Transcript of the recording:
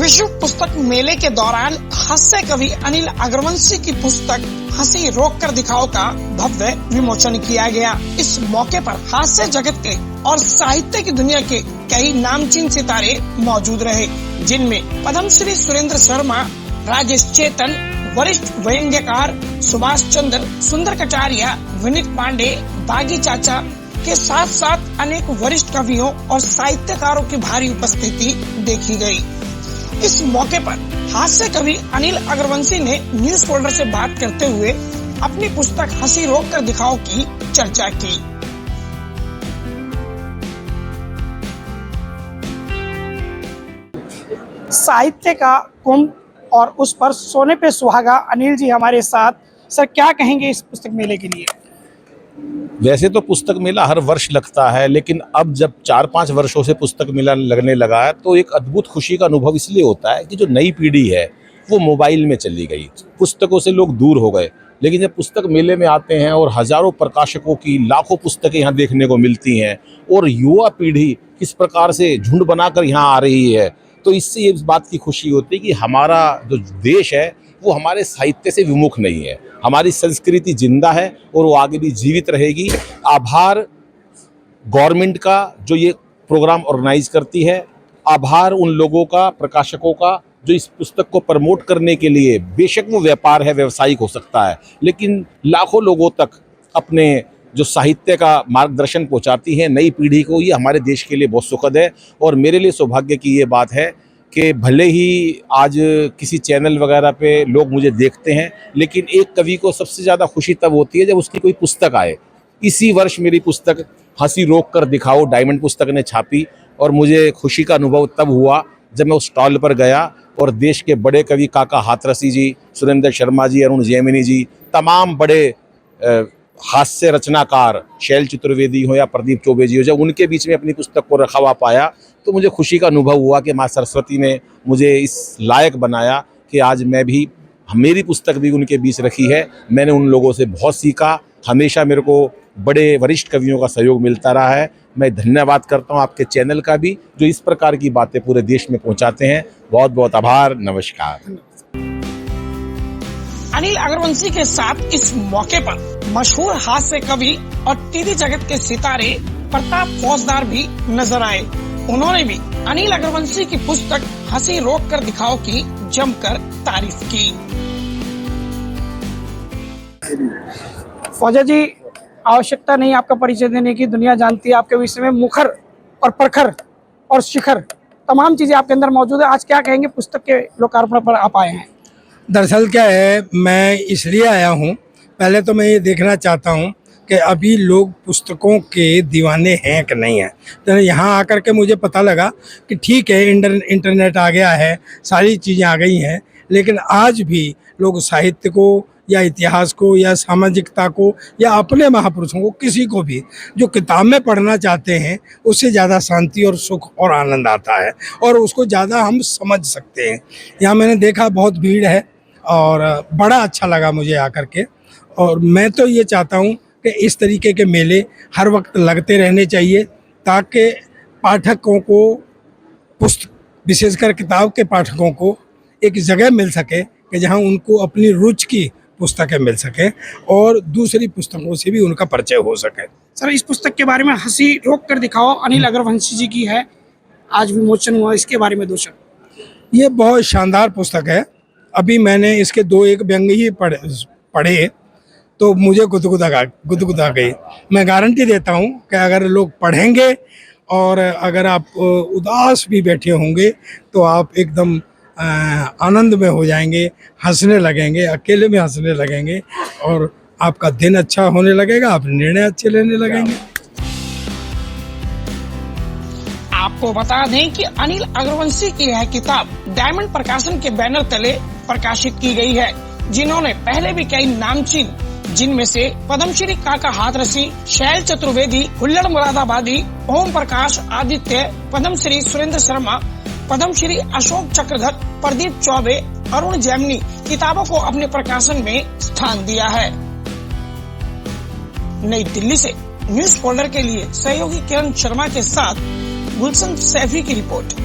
विश्व पुस्तक मेले के दौरान हास्य कवि अनिल अग्रवंशी की पुस्तक हंसी रोक कर दिखाओ का भव्य विमोचन किया गया। इस मौके पर हास्य जगत के और साहित्य की दुनिया के कई नामचीन सितारे मौजूद रहे, जिनमें पद्मश्री सुरेंद्र शर्मा, राजेश चेतन, वरिष्ठ व्यंग्यकार सुभाष चंद्र, सुंदर कटारिया, विनीत पांडे, बागी चाचा के साथ साथ अनेक वरिष्ठ कवियों और साहित्यकारों की भारी उपस्थिति देखी गई। इस मौके पर हास्य कवि अनिल अग्रवंशी ने न्यूज फोल्डर से बात करते हुए अपनी पुस्तक हंसी रोक कर दिखाओ की चर्चा की। साहित्य का कुंभ और उस पर सोने पे सुहागा अनिल जी हमारे साथ। सर, क्या कहेंगे इस पुस्तक मेले के लिए? वैसे तो पुस्तक मेला हर वर्ष लगता है, लेकिन अब जब 4-5 वर्षों से पुस्तक मेला लगने लगा है तो एक अद्भुत खुशी का अनुभव इसलिए होता है कि जो नई पीढ़ी है वो मोबाइल में चली गई, पुस्तकों से लोग दूर हो गए। लेकिन जब पुस्तक मेले में आते हैं और हजारों प्रकाशकों की लाखों पुस्तकें यहाँ देखने को मिलती हैं और युवा पीढ़ी किस प्रकार से झुंड बनाकर यहाँ आ रही है, तो इससे इस बात की खुशी होती है कि हमारा जो देश है वो हमारे साहित्य से विमुख नहीं है, हमारी संस्कृति जिंदा है और वो आगे भी जीवित रहेगी। आभार गवर्नमेंट का जो ये प्रोग्राम ऑर्गेनाइज करती है, आभार उन लोगों का, प्रकाशकों का, जो इस पुस्तक को प्रमोट करने के लिए, बेशक वो व्यापार है, व्यावसायिक हो सकता है, लेकिन लाखों लोगों तक अपने जो साहित्य का मार्गदर्शन पहुंचाती है नई पीढ़ी को, ये हमारे देश के लिए बहुत सुखद है। और मेरे लिए सौभाग्य की ये बात है कि भले ही आज किसी चैनल वगैरह पे लोग मुझे देखते हैं, लेकिन एक कवि को सबसे ज़्यादा खुशी तब होती है जब उसकी कोई पुस्तक आए। इसी वर्ष मेरी पुस्तक हंसी रोक कर दिखाओ डायमंड पुस्तक ने छापी और मुझे खुशी का अनुभव तब हुआ जब मैं उस स्टॉल पर गया और देश के बड़े कवि काका हाथरसी जी, सुरेंद्र शर्मा जी, अरुण जैमिनी जी, तमाम बड़े हास्य रचनाकार, शैल चतुर्वेदी हो या प्रदीप चौबे जी हो, जब उनके बीच में अपनी पुस्तक को रखा हुआ पाया तो मुझे खुशी का अनुभव हुआ कि माँ सरस्वती ने मुझे इस लायक बनाया कि आज मैं भी, मेरी पुस्तक भी उनके बीच रखी है। मैंने उन लोगों से बहुत सीखा, हमेशा मेरे को बड़े वरिष्ठ कवियों का सहयोग मिलता रहा है। मैं धन्यवाद करता हूँ आपके चैनल का भी, जो इस प्रकार की बातें पूरे देश में पहुँचाते हैं। बहुत बहुत आभार, नमस्कार। अनिल अग्रवंशी के साथ इस मौके पर मशहूर हास्य कवि और टीवी जगत के सितारे प्रताप फौजदार भी नजर आए। उन्होंने भी अनिल अग्रवंशी की पुस्तक हंसी रोक कर दिखाओ की जमकर तारीफ की। फौजा जी, आवश्यकता नहीं आपका परिचय देने की, दुनिया जानती है आपके विषय में। मुखर और प्रखर और शिखर तमाम चीजें आपके अंदर मौजूद है। आज क्या कहेंगे, पुस्तक के लोकार्पण पर आप आए हैं? दरअसल क्या है, मैं इसलिए आया हूँ, पहले तो मैं ये देखना चाहता हूँ कि अभी लोग पुस्तकों के दीवाने हैं कि नहीं हैं। तो यहाँ आकर के मुझे पता लगा कि ठीक है, इंटरनेट आ गया है, सारी चीज़ें आ गई हैं, लेकिन आज भी लोग साहित्य को या इतिहास को या सामाजिकता को या अपने महापुरुषों को, किसी को भी जो किताब में पढ़ना चाहते हैं, उससे ज़्यादा शांति और सुख और आनंद आता है और उसको ज़्यादा हम समझ सकते हैं। यहाँ मैंने देखा बहुत भीड़ है और बड़ा अच्छा लगा मुझे आकर के। और मैं तो ये चाहता हूँ कि इस तरीके के मेले हर वक्त लगते रहने चाहिए, ताकि पाठकों को, विशेषकर किताब के पाठकों को एक जगह मिल सके कि जहाँ उनको अपनी रुचि की पुस्तकें मिल सके और दूसरी पुस्तकों से भी उनका परिचय हो सके। सर, इस पुस्तक के बारे में हंसी रोक कर दिखाओ अनिल अग्रवंशी जी की है, आज विमोचन हुआ, इसके बारे में दो शब्द। ये बहुत शानदार पुस्तक है। अभी मैंने इसके 2-1 व्यंग्य ही पढ़े तो मुझे गुदगुदा गई। मैं गारंटी देता हूँ कि अगर लोग पढ़ेंगे और अगर आप उदास भी बैठे होंगे तो आप एकदम आनंद में हो जाएंगे, हंसने लगेंगे, अकेले में हंसने लगेंगे और आपका दिन अच्छा होने लगेगा, आप निर्णय अच्छे लेने लगेंगे। आपको बता दें कि अनिल अग्रवंशी की यह किताब डायमंड प्रकाशन के बैनर तले प्रकाशित की गई है, जिन्होंने पहले भी कई नामचीन, जिनमें से पद्मश्री काका हाथरसी, शैल चतुर्वेदी, हुल्लड़ मुरादाबादी, ओम प्रकाश आदित्य, पद्मश्री सुरेंद्र शर्मा, पद्मश्री अशोक चक्रधर, प्रदीप चौबे, अरुण जैमिनी किताबों को अपने प्रकाशन में स्थान दिया है। नई दिल्ली से न्यूज फोल्डर के लिए सहयोगी किरण शर्मा के साथ गुलशन सैफी की रिपोर्ट।